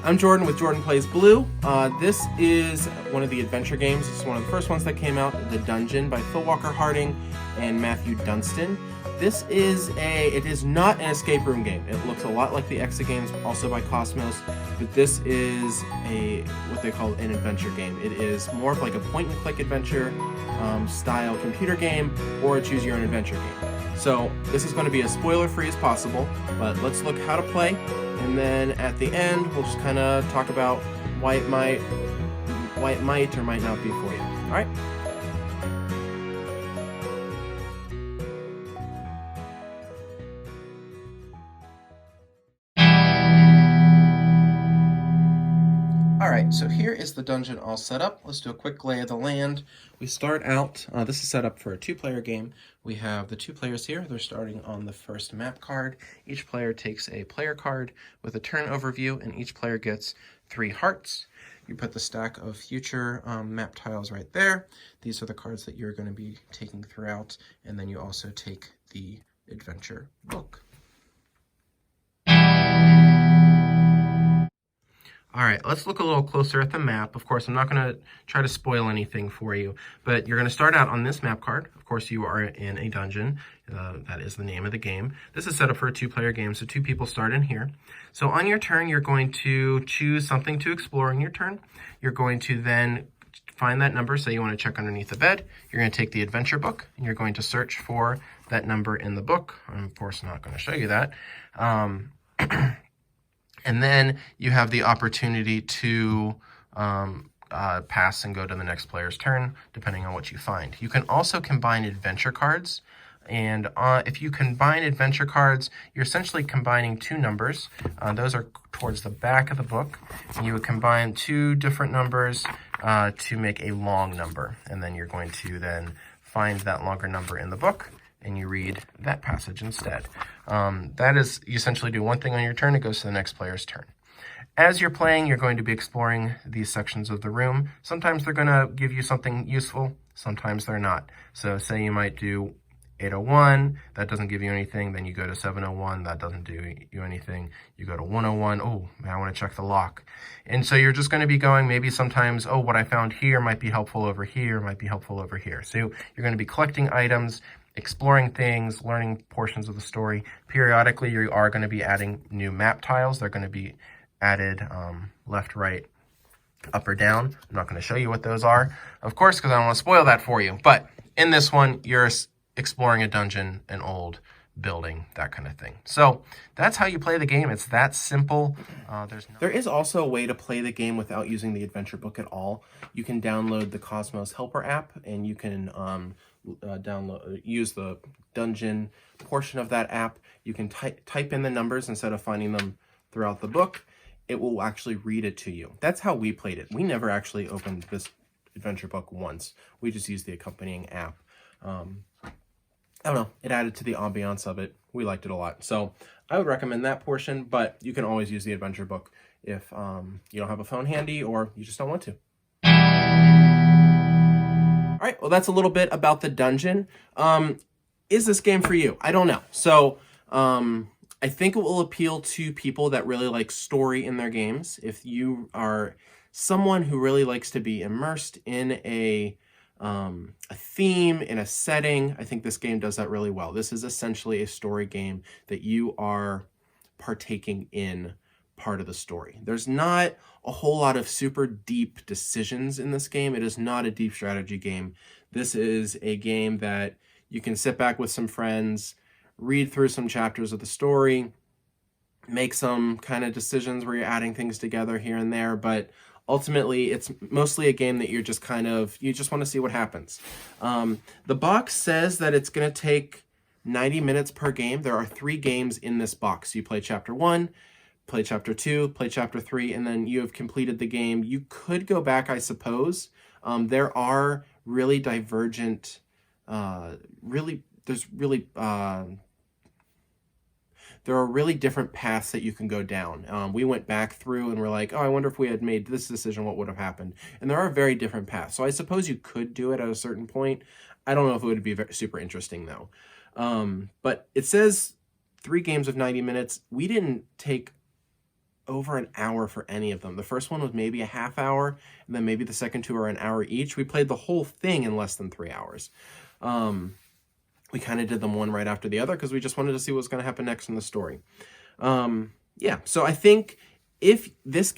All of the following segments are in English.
I'm Jordan with Jordan Plays Blue. This is one of the adventure games. It's one of the first ones that came out, The Dungeon by Phil Walker Harding and Matthew Dunstan. It is not an escape room game. It looks a lot like the Exa games, also by Kosmos, but this is what they call an adventure game. It is more of like a point-and-click adventure style computer game or a choose-your-own adventure game. So this is going to be as spoiler-free as possible, but let's look how to play, and then at the end we'll just kind of talk about why it might or might not be for you. All right? Alright, so here is the dungeon all set up. Let's do a quick lay of the land. We start out, this is set up for a two-player game. We have the two players here. They're starting on the first map card. Each player takes a player card with a turn overview, and each player gets 3 hearts. You put the stack of future map tiles right there. These are the cards that you're going to be taking throughout, and then you also take the adventure book. All right, let's look a little closer at the map. Of course, I'm not going to try to spoil anything for you, but you're going to start out on this map card. Of course, you are in a dungeon. That is the name of the game. This is set up for a two-player game, so 2 people start in here. So on your turn, you're going to choose something to explore in your turn. You're going to then find that number. Say you want to check underneath the bed. You're going to take the adventure book, and you're going to search for that number in the book. I'm, of course, not going to show you that. And then you have the opportunity to pass and go to the next player's turn, depending on what you find. You can also combine adventure cards. And if you combine adventure cards, you're essentially combining 2 numbers. Those are towards the back of the book. And you would combine 2 different numbers to make a long number. And then you're going to then find that longer number in the book, and you read that passage instead. That is, you essentially do one thing on your turn, it goes to the next player's turn. As you're playing, you're going to be exploring these sections of the room. Sometimes they're going to give you something useful, sometimes they're not. So say you might do 801, that doesn't give you anything, then you go to 701, that doesn't do you anything. You go to 101, oh, man, I want to check the lock. And so you're just going to be going, maybe sometimes, oh, what I found here might be helpful over here, might be helpful over here. So you're going to be collecting items, exploring things, learning portions of the story. Periodically, you are going to be adding new map tiles. They're going to be added left, right, up, or down. I'm not going to show you what those are, of course, because I don't want to spoil that for you. But in this one, you're exploring a dungeon, an old building, that kind of thing. So that's how you play the game. It's that simple. There is also a way to play the game without using the adventure book at all. You can download the Kosmos Helper app, and you can use the dungeon portion of that app. You can type in the numbers instead of finding them throughout the book. It will actually read it to you. That's how we played it. We never actually opened this adventure book once. We just used the accompanying app. I don't know, it added to the ambiance of it. We liked it a lot. So I would recommend that portion, but you can always use the adventure book if you don't have a phone handy or you just don't want to. All right, well, that's a little bit about the dungeon. Is this game for you? I don't know. So I think it will appeal to people that really like story in their games. If you are someone who really likes to be immersed in a theme, in a setting, I think this game does that really well. This is essentially a story game that you are partaking in part of the story. There's not a whole lot of super deep decisions in this game. It is not a deep strategy game. This is a game that you can sit back with some friends, read through some chapters of the story, make some kind of decisions where you're adding things together here and there, but ultimately it's mostly a game that you're just you just want to see what happens. The box says that it's going to take 90 minutes per game. There are 3 games in this box. You play chapter 1, play chapter 2, play chapter 3, and then you have completed the game. You could go back, I suppose. There are really divergent, there are really different paths that you can go down. We went back through and we're like, oh, I wonder if we had made this decision, what would have happened? And there are very different paths. So I suppose you could do it at a certain point. I don't know if it would be super interesting, though. But it says 3 games of 90 minutes. We didn't take over an hour for any of them. The first one was maybe a half hour, and then maybe the second two are an hour each. We played the whole thing in less than 3 hours. We kind of did them one right after the other because we just wanted to see what was going to happen next in the story. Yeah, so I think if this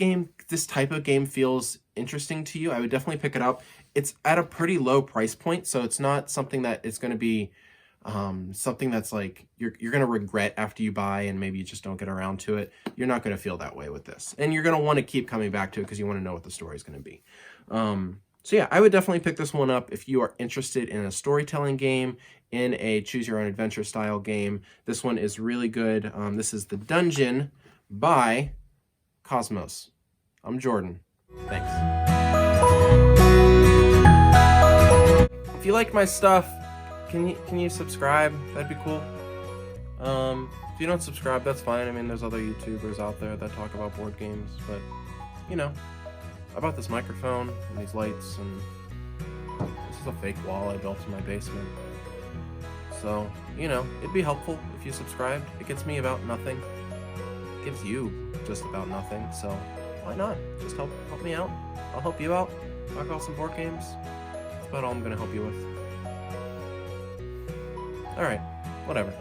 type of game feels interesting to you, I would definitely pick it up. It's at a pretty low price point, so it's not something that is going to be something that's like you're going to regret after you buy and maybe you just don't get around to it. You're not going to feel that way with this. And you're going to want to keep coming back to it because you want to know what the story is going to be. So yeah, I would definitely pick this one up if you are interested in a storytelling game, in a choose your own adventure style game. This one is really good. This is The Dungeon by Kosmos. I'm Jordan. Thanks. If you like my stuff, can you subscribe? That'd be cool. If you don't subscribe, that's fine. I mean, there's other YouTubers out there that talk about board games, but you know, I bought this microphone and these lights, and this is a fake wall I built in my basement. So, you know, it'd be helpful if you subscribed. It gets me about nothing. It gives you just about nothing, so why not? Just help me out. I'll help you out. Talk about some board games. That's about all I'm gonna help you with. Alright, whatever.